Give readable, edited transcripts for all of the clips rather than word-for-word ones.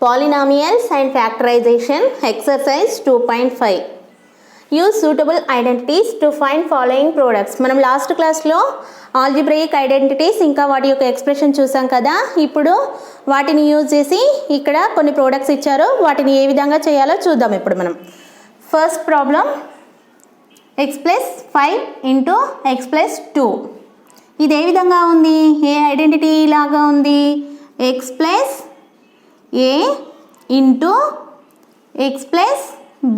Polynomials and factorization exercise 2.5. Use suitable identities to find following products. మనం last క్లాస్లో algebraic identities ఇంకా వాటి యొక్క ఎక్స్ప్రెషన్ చూసాం కదా. ఇప్పుడు వాటిని యూజ్ చేసి ఇక్కడ కొన్ని ప్రోడక్ట్స్ ఇచ్చారు, వాటిని ఏ విధంగా చేయాలో చూద్దాం. ఇప్పుడు మనం first problem x plus 5 into x plus 2. ఇది ఏ విధంగా ఉంది, ఏ ఐడెంటిటీ లాగా ఉంది, x plus a into x plus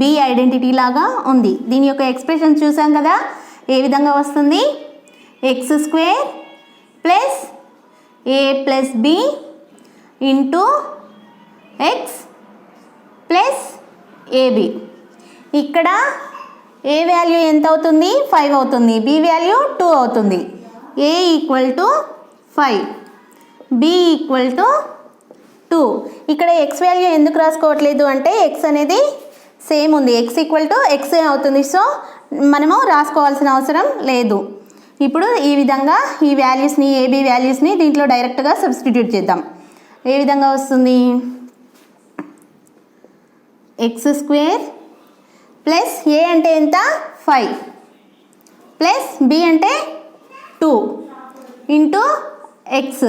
b identity లాగా ఉంది. దీని యొక్క ఎక్స్ప్రెషన్ చూసాం కదా, ఏ విధంగా వస్తుంది, X square plus a plus b into x plus ab. ఇక్కడ a వాల్యూ ఎంత అవుతుంది, 5 అవుతుంది, b వాల్యూ 2 అవుతుంది. a equal to 5, b equal to 2. ఇక్కడ x వాల్యూ ఎందుకు రాసుకోవట్లేదు అంటే x అనేది సేమ్ ఉంది, x ఈక్వల్ టు x అవుతుంది, సో మనము రాసుకోవాల్సిన అవసరం లేదు. ఇప్పుడు ఈ విధంగా ఈ వాల్యూస్ని, ఏబీ వాల్యూస్ని దీంట్లో డైరెక్ట్గా సబ్స్టిట్యూట్ చేద్దాం. ఏ విధంగా వస్తుంది, ఎక్స్ స్క్వేర్ ప్లస్ ఏ అంటే ఎంత 5 ప్లస్ బి అంటే 2 ఇంటూ ఎక్స్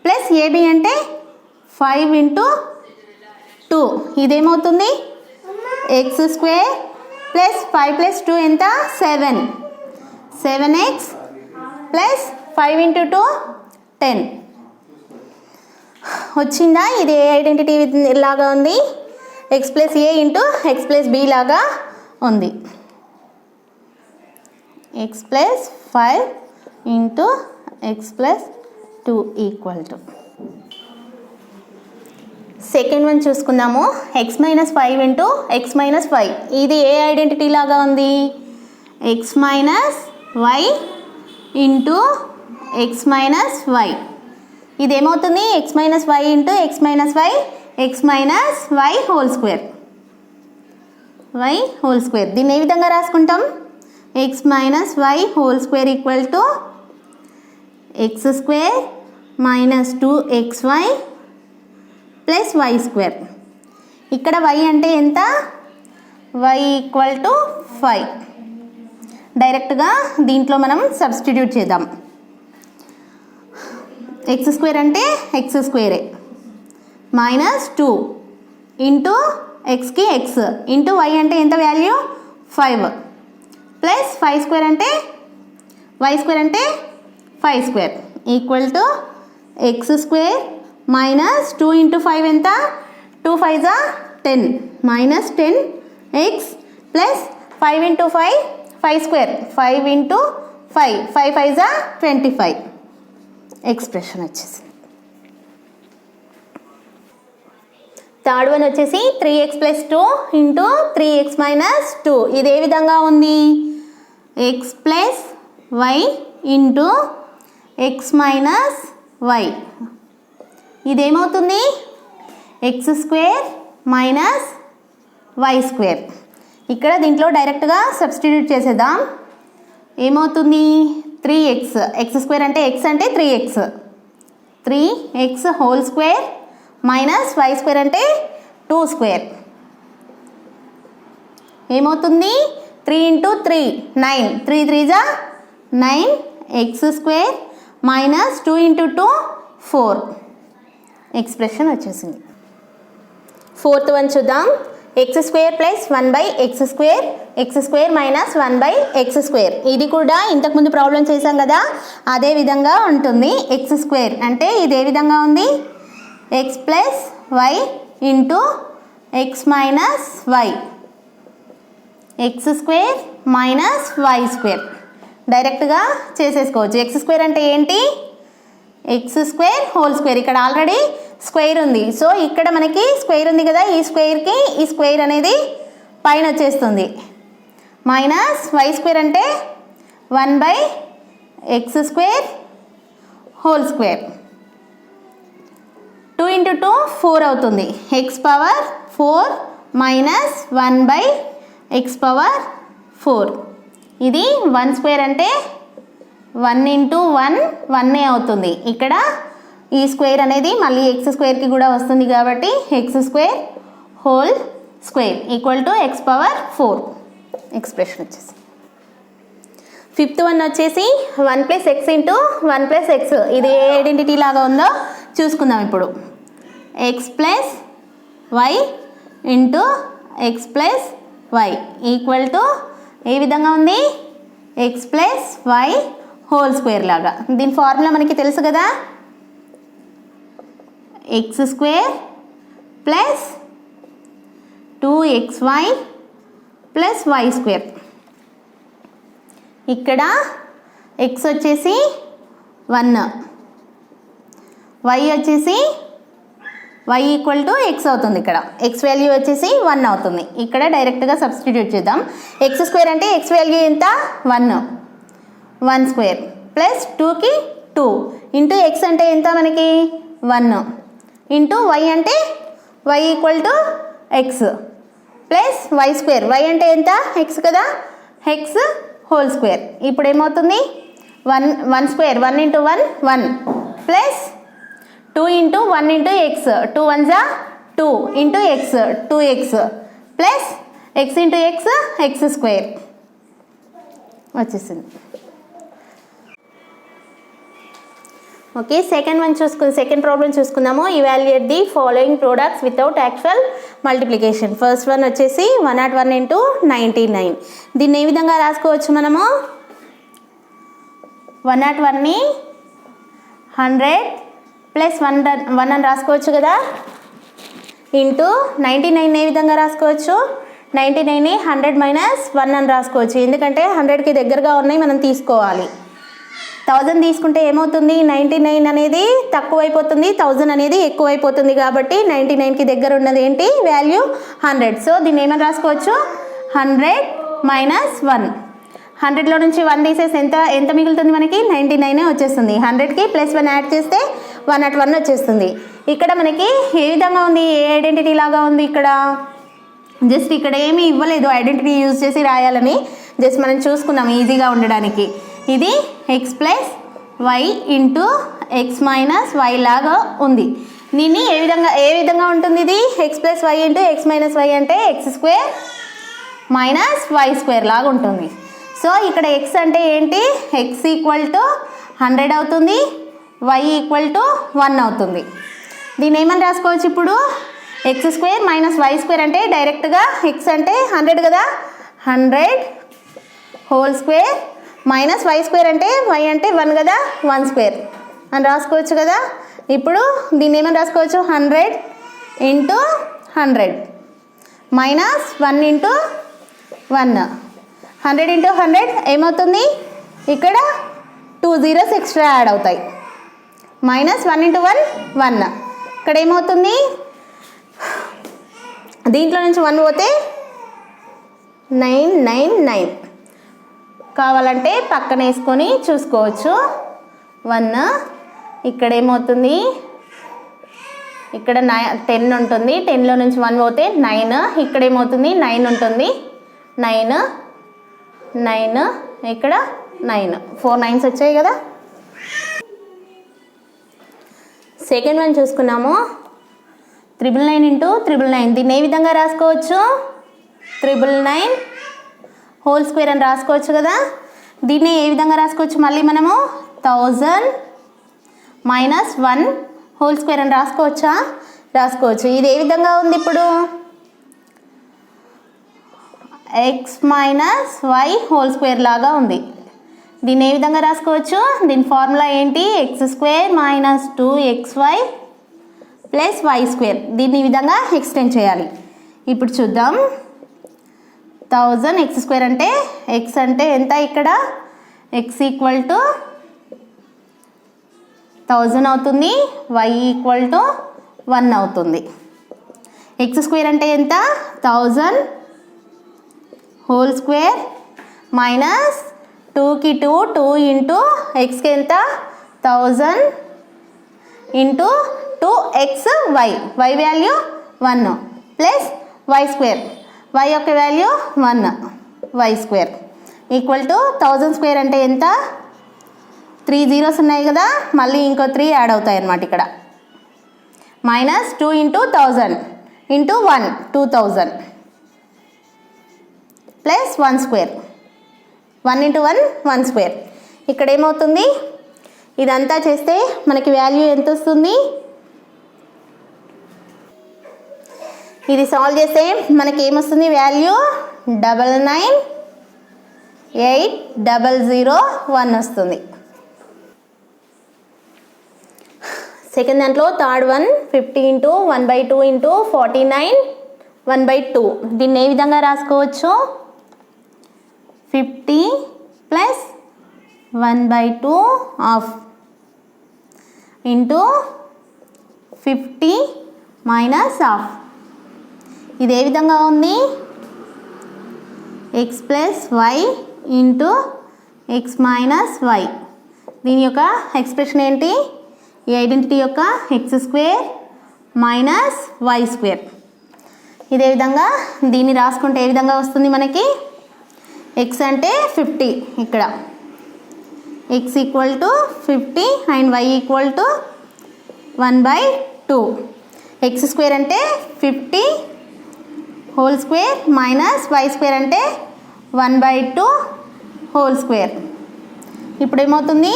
ప్లస్ ఏబి అంటే 5 ఇంటూ 2. ఇదేమవుతుంది, ఎక్స్ స్క్వేర్ ప్లస్ 5 ప్లస్ 2 ఎంత 7x ప్లస్ 5 ఇంటూ 2 10 వచ్చిందా. ఇది ఏ ఐడెంటిటీ లాగా ఉంది, ఎక్స్ ప్లస్ ఏ ఇంటూ ఎక్స్ ప్లస్ బి లాగా ఉంది. X plus 5 into x plus 2 equal to. Second one చూసుకుందాము, x minus 5 into x minus 5. ఇది ఏ ఐడెంటిటీ లాగా ఉంది, x minus y into x minus y. ఇది ఏమవుతుంది, x minus y into x minus y, x minus y whole square, y whole square. దీన్ని ఏ విధంగా రాసుకుంటాం, x minus y whole square equal to x square minus 2xy plus y square. ఇక్కడ y అంటే ఎంత, y equal to 5. డైరెక్ట్గా దీంట్లో మనం సబ్స్టిట్యూట్ చేద్దాం. ఎక్స్ స్క్వేర్ అంటే ఎక్స్ స్క్వేరే మైనస్ 2 ఇంటూ ఎక్స్కి ఎక్స్ ఇంటూ వై అంటే ఎంత వాల్యూ 5 ప్లస్ 5 స్క్వేర్ అంటే వై స్క్వేర్ అంటే 5 square equal to x square minus 2 into 5 ఎంత, 2 5 10 minus 10x plus 5 into 5 5 square 5 into 5 5 5 25 expression వచ్చేసి. థర్డ్ వన్ వచ్చేసి 3x plus 2 into 3x minus 2. ఇది ఏ విధంగా ఉంది, x plus y into x minus y. ఇదేమవుతుంది, x square minus y square. ఇక్కడ దీంట్లో డైరెక్ట్గా సబ్స్టిట్యూట్ చేసేద్దాం. ఏమవుతుంది, 3x, ఎక్స్ స్క్వేర్ అంటే x అంటే 3x whole square minus y square అంటే 2 స్క్వేర్. ఏమవుతుంది, 3 into 3 9, 3 3 9 x square minus 2 into 2 4 expression వచ్చేసింది. ఫోర్త్ వన్ చూద్దాం, x square plus 1/x square minus 1/x². ఇది కూడా ఇంతకుముందు ప్రాబ్లం చేసాం కదా, అదే విధంగా ఉంటుంది. ఎక్స్ స్క్వేర్ అంటే ఇది ఏ విధంగా ఉంది, x plus y into x minus y, x square minus y square. డైరెక్ట్గా చేసేసుకోవచ్చు. ఎక్స్ స్క్వేర్ అంటే ఏంటి, ఎక్స్ స్క్వేర్ హోల్ స్క్వేర్. ఇక్కడ ఆల్రెడీ స్క్వేర్ ఉంది, సో ఇక్కడ మనకి స్క్వేర్ ఉంది కదా, ఈ స్క్వేర్కి ఈ స్క్వేర్ అనేది పైన వచ్చేస్తుంది. మైనస్ వై స్క్వేర్ అంటే 1/x² హోల్ స్క్వేర్. 2 ఇంటూ 2 4 అవుతుంది, ఎక్స్ పవర్ 4 మైనస్ 1/x4. ఇది 1 స్క్వేర్ అంటే 1 ఇంటూ 1 1 అవుతుంది. ఇక్కడ ఈ స్క్వేర్ అనేది మళ్ళీ ఎక్స్ స్క్వేర్కి కూడా వస్తుంది కాబట్టి x square whole square equal to x power 4 expression వచ్చేసి. ఫిఫ్త్ వన్ వచ్చేసి 1 plus x into 1 plus x. ఇది ఏ ఐడెంటిటీ లాగా ఉందో చూసుకుందాం ఇప్పుడు. X plus y into x plus y equal to ఏ విధంగా ఉంది, x plus y whole square లాగా. దీని ఫార్ములా మనకి తెలుసు కదా, x square plus 2xy plus y square. ఇక్కడ ఎక్స్ వచ్చేసి 1, వై వచ్చేసి y ఈక్వల్ టు ఎక్స్ అవుతుంది. ఇక్కడ ఎక్స్ వాల్యూ వచ్చేసి 1 అవుతుంది. ఇక్కడ డైరెక్ట్గా సబ్స్టిట్యూట్ చేద్దాం. ఎక్స్ స్క్వేర్ అంటే ఎక్స్ వాల్యూ ఎంత 1 స్క్వేర్ ప్లస్ 2కి 2 ఇంటూ ఎక్స్ అంటే ఎంత మనకి 1 ఇంటూ వై అంటే y equal to x plus y square. Y అంటే ఎంత ఎక్స్ కదా, ఎక్స్ హోల్ స్క్వేర్. ఇప్పుడు ఏమవుతుంది 1 square 1 into 1 plus 2 into 1 into x 2 1 2 into x 2x plus x into x square వచ్చేసింది. ఓకే, సెకండ్ ప్రాబ్లం చూసుకుందాము. Evaluate the following products without actual multiplication. First one వచ్చేసి 101 into 99. దీన్ని ఏ విధంగా రాసుకోవచ్చు మనము, 101ని 100 ప్లస్ 1 అని రాసుకోవచ్చు కదా, ఇంటూ 99 ఏ విధంగా రాసుకోవచ్చు, 99ని 100 మైనస్ 1 అని రాసుకోవచ్చు. ఎందుకంటే 100కి దగ్గరగా ఉన్నాయి, మనం తీసుకోవాలి. 1000 తీసుకుంటే ఏమవుతుంది, 99 అనేది తక్కువైపోతుంది, 1000 అనేది ఎక్కువైపోతుంది. కాబట్టి 99కి దగ్గర ఉన్నది ఏంటి వాల్యూ 100. సో దీన్ని ఏమని రాసుకోవచ్చు, 100 మైనస్ 1. 100లో నుంచి 1 తీసేసి ఎంత మిగులుతుంది మనకి, 99 వచ్చేస్తుంది. 100కి ప్లస్ 1 యాడ్ చేస్తే 101 వచ్చేస్తుంది. ఇక్కడ మనకి ఏ విధంగా ఉంది, ఏ ఐడెంటిటీ లాగా ఉంది, ఇక్కడ జస్ట్ ఇక్కడ ఏమీ ఇవ్వలేదు ఐడెంటిటీ యూజ్ చేసి రాయాలని, జస్ట్ మనం చూసుకున్నాం ఈజీగా ఉండడానికి. ఇది x plus y into x minus y లాగా ఉంది. దీన్ని ఏ విధంగా ఉంటుంది, ఇది x plus y into x minus y అంటే x square minus y square లాగా ఉంటుంది. సో ఇక్కడ ఎక్స్ అంటే ఏంటి, ఎక్స్ ఈక్వల్ టు 100 అవుతుంది, వై ఈక్వల్ టు 1 అవుతుంది. దీన్ని ఏమని రాసుకోవచ్చు ఇప్పుడు, x square minus y square అంటే డైరెక్ట్గా ఎక్స్ అంటే 100 కదా, 100 whole square minus y square అంటే వై అంటే 1 కదా, 1 స్క్వేర్ అని రాసుకోవచ్చు కదా. ఇప్పుడు దీన్ని ఏమని రాసుకోవచ్చు, 100 ఇంటూ 100 మైనస్ 1 ఇంటూ 1. 100 ఇంటూ 100 ఏమవుతుంది, ఇక్కడ 2 zeros ఎక్స్ట్రా యాడ్ అవుతాయి. మైనస్ 1 ఇంటూ 1 ఇక్కడ ఏమవుతుంది, దీంట్లో నుంచి 1 పోతే 999. కావాలంటే పక్కన వేసుకొని చూసుకోవచ్చు. 1 ఇక్కడ ఏమవుతుంది, ఇక్కడ 10 ఉంటుంది, 10లో నుంచి 1 పోతే 9. ఇక్కడ ఏమవుతుంది 9 ఉంటుంది, 9 ఇక్కడ 9, 4 9s వచ్చాయి కదా. సెకండ్ వన్ చూసుకున్నాము, 999 ఇంటూ 999. దీన్ని ఏ విధంగా రాసుకోవచ్చు, 999 హోల్ స్క్వేర్ అని రాసుకోవచ్చు కదా. దీన్ని ఏ విధంగా రాసుకోవచ్చు, మళ్ళీ మనము 1000 మైనస్ 1 హోల్ స్క్వేర్ అని రాసుకోవచ్చా, రాసుకోవచ్చు. ఇది ఏ విధంగా ఉంది ఇప్పుడు, x minus y whole square లాగా ఉంది. దీన్ని ఏ విధంగా రాసుకోవచ్చు, దీని ఫార్ములా ఏంటి, x square minus 2xy plus y square. దీన్ని ఈ విధంగా ఎక్స్టెండ్ చేయాలి. ఇప్పుడు చూద్దాం, 1000 ఎక్స్ స్క్వేర్ అంటే ఎక్స్ అంటే ఎంత, ఇక్కడ ఎక్స్ ఈక్వల్ టు 1000 అవుతుంది, వై ఈక్వల్ టు 1 అవుతుంది. ఎక్స్ స్క్వేర్ అంటే ఎంత, 1000 హోల్ స్క్వేర్ మైనస్ 2కి 2 ఇంటూ ఎక్స్కి ఎంత 1000 into 2xy, y value 1 plus y square, y యొక్క value 1 y square equal to 1000 square అంటే ఎంత 3 జీరోస్ ఉన్నాయి కదా, మళ్ళీ ఇంకో 3 యాడ్ అవుతాయి అన్నమాట ఇక్కడ. -2 × 1000 × 1 2000 ప్లస్ 1 స్క్వేర్, 1 × 1 1 స్క్వేర్. ఇక్కడ ఏమవుతుంది, ఇదంతా చేస్తే మనకి వాల్యూ ఎంత వస్తుంది, ఇది సాల్వ్ చేస్తే మనకి ఏమొస్తుంది వాల్యూ 998001 వస్తుంది. సెకండ్ దాంట్లో థర్డ్ వన్ 50 × 1/2 × 49 1/2. దీన్ని ఏ విధంగా రాసుకోవచ్చు, 50 plus 1/2 half into 50 minus half. ఇది ఏ విధంగా ఉంది, x plus y into x minus y. దీని యొక్క ఎక్స్ప్రెషన్ ఏంటి, ఈ ఐడెంటిటీ యొక్క x² మైనస్ y². ఇదే విధంగా దీన్ని రాసుకుంటే ఏ విధంగా వస్తుంది మనకి, x అంటే 50, ఇక్కడ x = 50 అండ్ y = 1/2. x² అంటే 50 హోల్ స్క్వేర్ మైనస్ y² అంటే 1/2 హోల్ స్క్వేర్. ఇప్పుడు ఏమవుతుంది,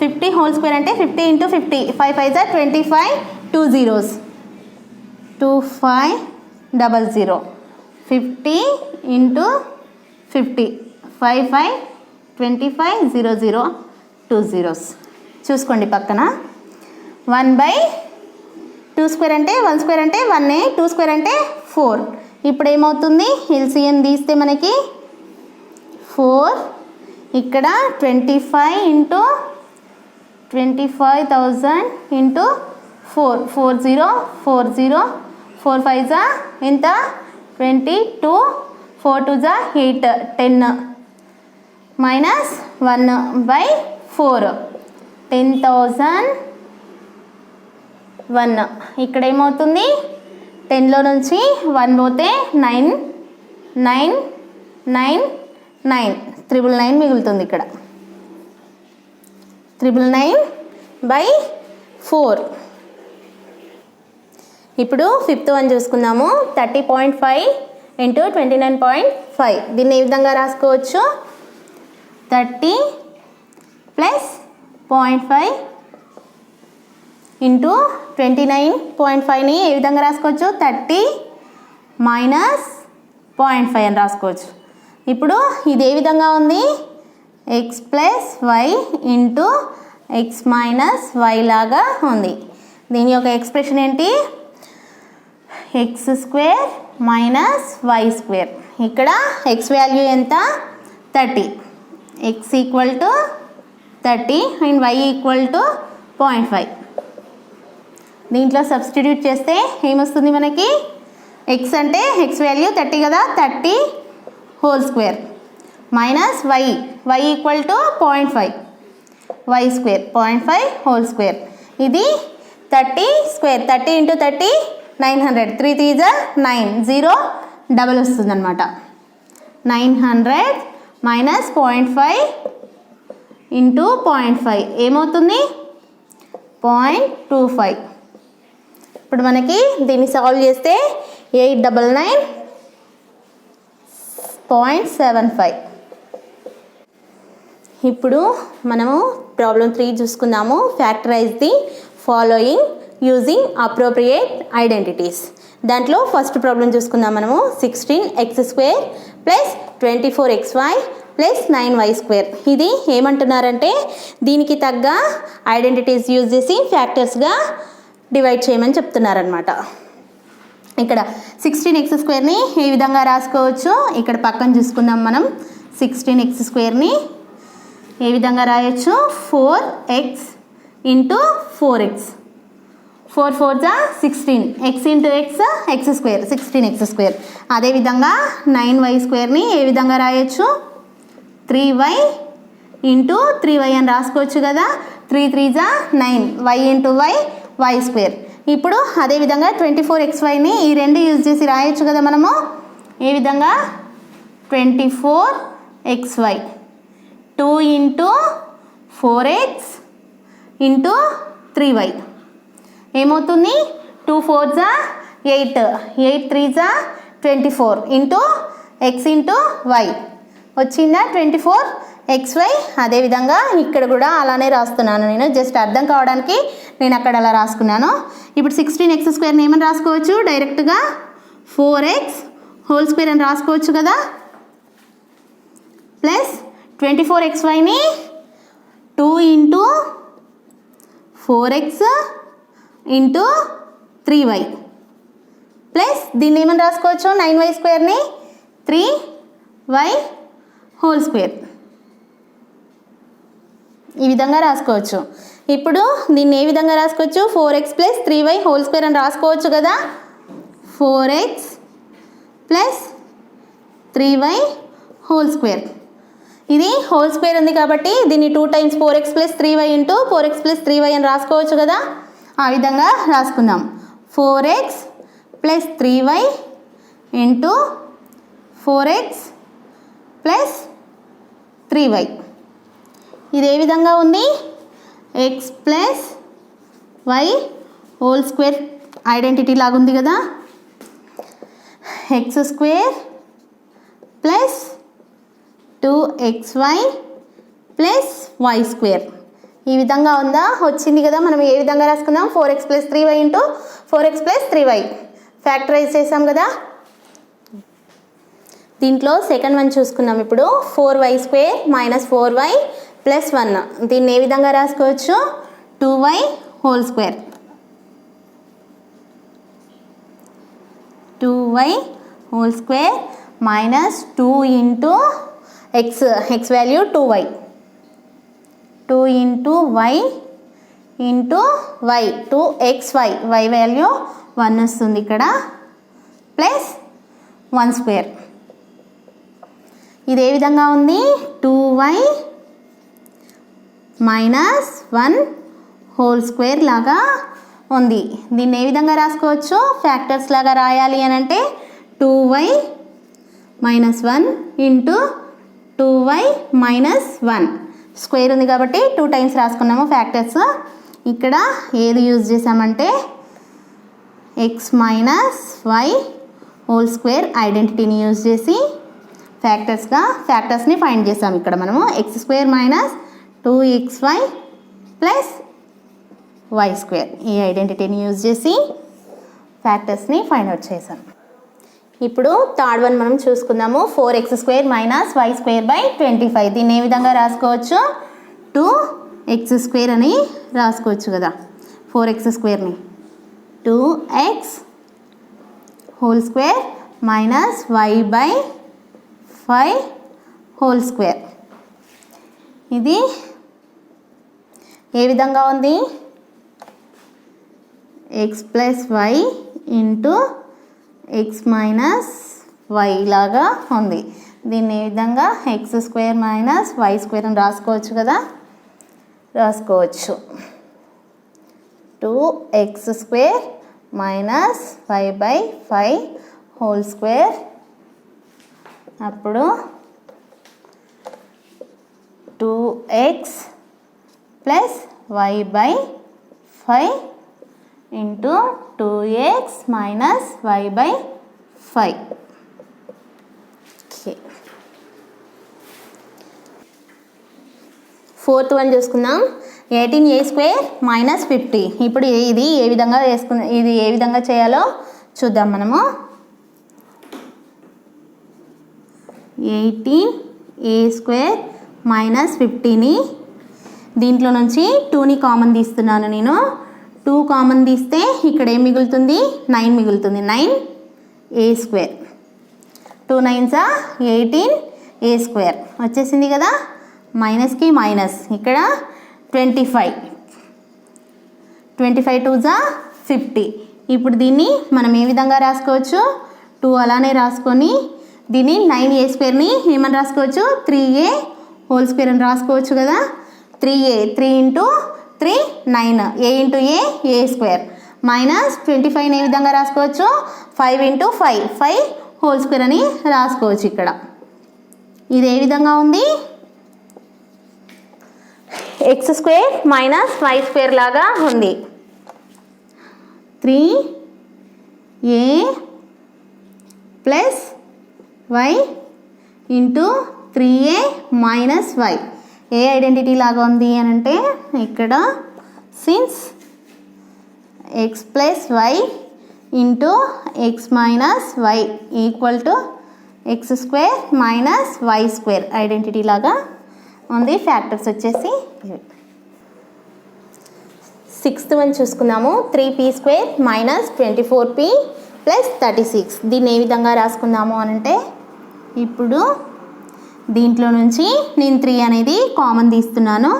50 హోల్ స్క్వేర్ అంటే 50 × 50, 5 5 = 25, 2 zeros 2500, 50 × 50, 5 5 25, 0 0 2 zeros. చూసుకోండి పక్కన 1/2² అంటే 1² అంటే 1, 2² అంటే 4. ఇప్పుడు ఏమవుతుంది, ఎల్సిఎం తీస్తే మనకి 4, ఇక్కడ 25 × 25,000 × 4, 40 40 4 5 ఎంత 22, 4 2 8, 10 మైనస్ 1/4, 10,001. ఇక్కడ ఏమవుతుంది, 10లో నుంచి 1 పోతే 9 9 9 9, 999 మిగులుతుంది ఇక్కడ, 999/4. ఇప్పుడు ఫిఫ్త్ వన్ చూసుకుందాము, 30.5 × 29.5. దీన్ని ఏ విధంగా రాసుకోవచ్చు, 30 ప్లస్ 0.5 ఇంటూ 29.5ని ఏ విధంగా రాసుకోవచ్చు, 30 మైనస్ 0.5 అని రాసుకోవచ్చు. ఇప్పుడు ఇది ఏ విధంగా ఉంది, x plus y into x minus y లాగా ఉంది. దీని యొక్క ఎక్స్ప్రెషన్ ఏంటి, x² మైనస్ y². ఇక్కడ x వాల్యూ ఎంత 30, x = 30 అండ్ y = 0.5. దీంట్లో సబ్స్టిట్యూట్ చేస్తే ఏమొస్తుంది మనకి, x అంటే x వాల్యూ 30 కదా, 30 whole square minus y = 0.5, y² 0.5 whole square. ఇది 30 స్క్వేర్, 30 × 30 900, 3 3 = 9, 0 డబల్ వస్తుంది అనమాట. 900 మైనస్ 0.5 ఇంటూ 0.5 ఏమవుతుంది, 0.25. ఇప్పుడు మనకి దీన్ని సాల్వ్ చేస్తే 899.75. ఇప్పుడు మనము ప్రాబ్లం 3 చూసుకుందాము, factorize the following using appropriate identities. దాంట్లో ఫస్ట్ ప్రాబ్లం చూసుకుందాం మనము, 16x² plus 24xy plus 9y². ఇది ఏమంటున్నారంటే దీనికి తగ్గ ఐడెంటిటీస్ యూజ్ చేసి ఫ్యాక్టర్స్గా డివైడ్ చేయమని చెప్తున్నారనమాట. ఇక్కడ 16x² ఏ విధంగా రాసుకోవచ్చు, ఇక్కడ పక్కన చూసుకుందాం మనం. 16x² ఏ విధంగా రాయొచ్చు, 4x into 4x, 4 4 = 16, x into x x², 16x². అదేవిధంగా 9y² ఏ విధంగా రాయొచ్చు, 3y ఇంటూ 3y అని రాసుకోవచ్చు కదా, 3 3 = 9, y ఇంటూ y y². ఇప్పుడు అదేవిధంగా 24xyని ఈ రెండు యూజ్ చేసి రాయొచ్చు కదా మనము. ఏ విధంగా, 24xy 2 × 4x ఇంటూ 3y ఏమవుతుంది? 2 4 జా 8, 8 3 జా 24 ఇంటూ x ఇంటూ y వచ్చిందా 24xy. అదేవిధంగా ఇక్కడ కూడా అలానే రాస్తున్నాను నేను, జస్ట్ అర్థం కావడానికి నేను అక్కడ అలా రాసుకున్నాను. ఇప్పుడు 16x² ఏమని రాసుకోవచ్చు? డైరెక్ట్గా 4x హోల్ స్క్వేర్ అని రాసుకోవచ్చు కదా, ప్లస్ 24xyని 2 into 4x into 3y plus దీన్ని ఏమని రాసుకోవచ్చు? 9y² 3y హోల్ స్క్వేర్ ఈ విధంగా రాసుకోవచ్చు. ఇప్పుడు దీన్ని ఏ విధంగా రాసుకోవచ్చు? 4x plus 3y whole square అని రాసుకోవచ్చు కదా. 4x plus 3y whole square, ఇది హోల్ స్క్వేర్ ఉంది కాబట్టి దీన్ని 2 times 4x plus 3y into 4x plus 3y అని రాసుకోవచ్చు కదా. ఆ విధంగా రాసుకుందాం. 4x plus 3y into 4x plus 3y ఇది ఏ విధంగా ఉంది? x plus y whole square identity లాగా ఉంది కదా. x² plus 2xy plus y² ఈ విధంగా ఉందా? వచ్చింది కదా. మనం ఏ విధంగా రాసుకుందాం? 4x plus 3y into 4x plus 3y factorise చేసాం కదా. దీంట్లో సెకండ్ వన్ చూసుకుందాం. ఇప్పుడు 4y² మైనస్ 4y ప్లస్ 1 దీన్ని ఏ విధంగా రాసుకోవచ్చు? 2y whole square, 2y whole square minus 2 into x value 2y, 2 into y into y 2xy y value 1 వస్తుంది ఇక్కడ, ప్లస్ 1² ఇది ఏ విధంగా ఉంది? 2y మైనస్ 1 హోల్ స్క్వేర్ లాగా ఉంది. దీన్ని ఏ విధంగా రాసుకోవచ్చు? ఫ్యాక్టర్స్ లాగా రాయాలి అని అంటే 2y minus 1 into 2y minus 1 square ఉంది కాబట్టి 2 టైమ్స్ రాసుకున్నాము ఫ్యాక్టర్స్. ఇక్కడ ఏది యూజ్ చేసామంటే x minus y whole square ఐడెంటిటీని యూజ్ చేసి ఫ్యాక్టర్స్ని ఫైండ్ చేసాం. ఇక్కడ మనము x² minus 2xy plus y² ఈ ఐడెంటిటీని యూజ్ చేసి ఫ్యాక్టర్స్ని ఫైండ్ అవుట్ చేసాం. ఇప్పుడు థర్డ్ వన్ మనం చూసుకుందాము. 4x² మైనస్ y² బై 25 దీన్ని ఏ విధంగా రాసుకోవచ్చు? 2x² అని రాసుకోవచ్చు కదా. 4x²ని 2x whole square minus y by 5 whole square ఇది ఏ విధంగా ఉంది? x plus y into x minus y లాగా ఉంది. దీన్ని ఏ విధంగా x² మైనస్ y² అని రాసుకోవచ్చు కదా. రాసుకోవచ్చు 2x² minus y by 5 whole square, అప్పుడు 2x plus y by 5 into 2x minus y by 5. Okay, fourth one చూసుకుందాం. 18a² మైనస్ 50 ఇప్పుడు ఇది ఏ విధంగా చేయాలో చూద్దాం మనము. 18a² మైనస్ 50ని దీంట్లో నుంచి 2ని కామన్ తీస్తున్నాను నేను. 2 కామన్ తీస్తే ఇక్కడ ఏం మిగులుతుంది? 9 మిగులుతుంది. 9a², 2 9s 18a² వచ్చేసింది కదా. మైనస్కి మైనస్ ఇక్కడ 25, 25 2s 50. ఇప్పుడు దీన్ని మనం ఏ విధంగా రాసుకోవచ్చు? 2 అలానే రాసుకొని దీన్ని 9a²ని ఏమని రాసుకోవచ్చు? 3a హోల్ స్క్వేర్ అని రాసుకోవచ్చు కదా. 3a 3 into 3 9 a into a² minus 25 ఏ విధంగా రాసుకోవచ్చు? 5 ఇంటూ 5 హోల్ స్క్వేర్ అని రాసుకోవచ్చు. ఇక్కడ ఇది ఏ విధంగా ఉంది? X square minus y square లాగా ఉంది. 3a plus y into 3a minus y ఏ ఐడెంటిటీ లాగా ఉంది అని అంటే ఇక్కడ since x plus y into x minus y equal to x square minus y square identity లాగా ఉంది. ఫ్యాక్టర్స్ వచ్చేసి సిక్స్త్ వన్ చూసుకుందాము. 3p square minus 24p plus 36. దీన్ని ఏ విధంగా రాసుకుందాము అని అంటే ఇప్పుడు దీంట్లో నుంచి నేను 3 అనేది కామన్ తీస్తున్నాను.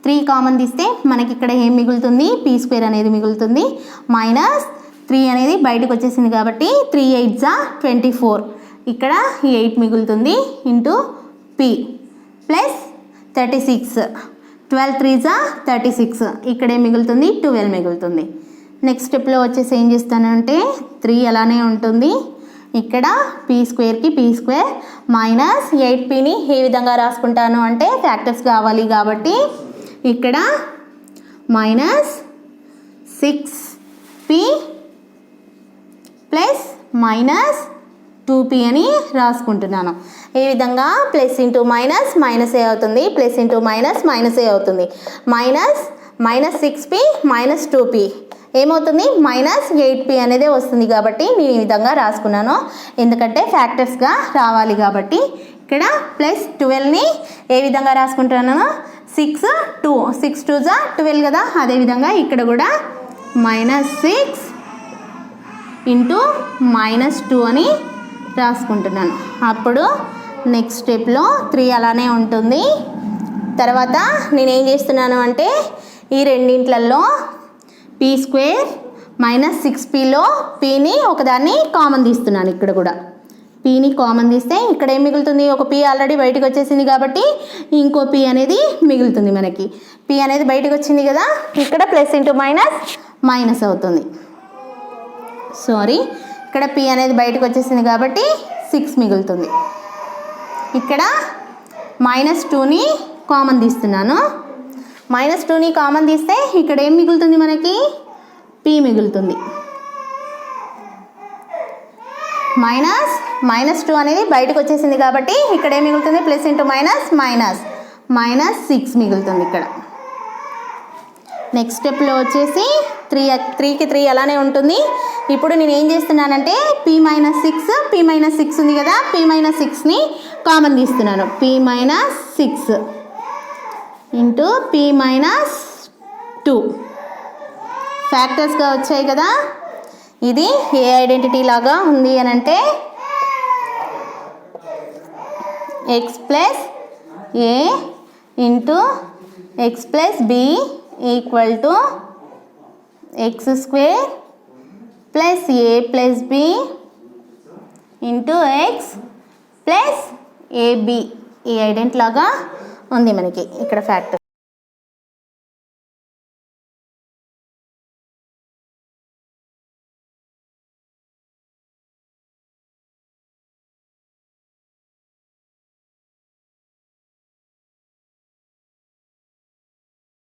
3 కామన్ తీస్తే మనకి ఇక్కడ ఏం మిగులుతుంది, p స్క్వేర్ అనేది మిగులుతుంది. మైనస్ 3 అనేది బయటకు వచ్చేసింది కాబట్టి 3 8 24, ఇక్కడ 8 మిగులుతుంది ఇంటూ p ప్లస్ 36, 12 3 36, ఇక్కడ ఏం మిగులుతుంది 12 మిగులుతుంది. నెక్స్ట్ స్టెప్లో వచ్చేసి ఏం చేస్తానంటే 3 అలానే ఉంటుంది. ఇక్కడ p స్క్వేర్కి p స్క్వేర్ మైనస్ 8pని ఏ విధంగా రాసుకుంటాను అంటే ఫ్యాక్టర్స్ కావాలి కాబట్టి ఇక్కడ minus 6p plus minus 2p అని రాసుకుంటున్నాను. ఈ విధంగా ప్లస్ ఇంటూ మైనస్ మైనస్ ఏ అవుతుంది, ప్లస్ ఇంటూ మైనస్ మైనస్ ఏ అవుతుంది. మైనస్ 6p మైనస్ 2p ఏమవుతుంది, మైనస్ 8p అనేది వస్తుంది. కాబట్టి నేను ఈ విధంగా రాసుకున్నాను, ఎందుకంటే ఫ్యాక్టర్స్గా రావాలి కాబట్టి. ఇక్కడ ప్లస్ 12ని ఏ విధంగా రాసుకుంటున్నాను, 6 2 12 కదా, అదేవిధంగా ఇక్కడ కూడా మైనస్ 6 ఇంటూ మైనస్ 2 అని రాసుకుంటున్నాను. అప్పుడు నెక్స్ట్ స్టెప్లో 3 అలానే ఉంటుంది. తర్వాత నేనేం చేస్తున్నాను అంటే ఈ రెండింట్లలో p స్క్వేర్ మైనస్ 6pలో pని ఒకదాన్ని కామన్ తీస్తున్నాను. ఇక్కడ కూడా pని కామన్ తీస్తే ఇక్కడ ఏం మిగులుతుంది, ఒక p ఆల్రెడీ బయటకు వచ్చేసింది కాబట్టి ఇంకో p అనేది మిగులుతుంది. మనకి p అనేది బయటకు వచ్చింది కదా, ఇక్కడ ప్లస్ ఇంటూ మైనస్ మైనస్ అవుతుంది. ఇక్కడ p అనేది బయటకు వచ్చేసింది కాబట్టి 6 మిగులుతుంది. ఇక్కడ మైనస్ 2ని కామన్ తీస్తున్నాను. మైనస్ 2ని కామన్ తీస్తే ఇక్కడ ఏం మిగులుతుంది, మనకి p మిగులుతుంది. మైనస్ 2 అనేది బయటకు వచ్చేసింది కాబట్టి ఇక్కడ ఏం మిగులుతుంది, ప్లస్ ఇంటూ మైనస్ 6 మిగులుతుంది. ఇక్కడ నెక్స్ట్ స్టెప్లో వచ్చేసి 3కి 3 అలానే ఉంటుంది. ఇప్పుడు నేను ఏం చేస్తున్నానంటే p మైనస్ 6 ఉంది కదా, p మైనస్ 6ని కామన్ తీస్తున్నాను. p minus 6 into p minus 2 ఫ్యాక్టర్స్గా వచ్చాయి కదా. ఇది ఏ ఐడెంటిటీ లాగా ఉంది అని అంటే x plus A into x plus b equal to x square plus a plus b into x plus ab. ఈ ఐడెంటిటీ లాగా ఉంది మనకి ఇక్కడ ఫ్యాక్టర్.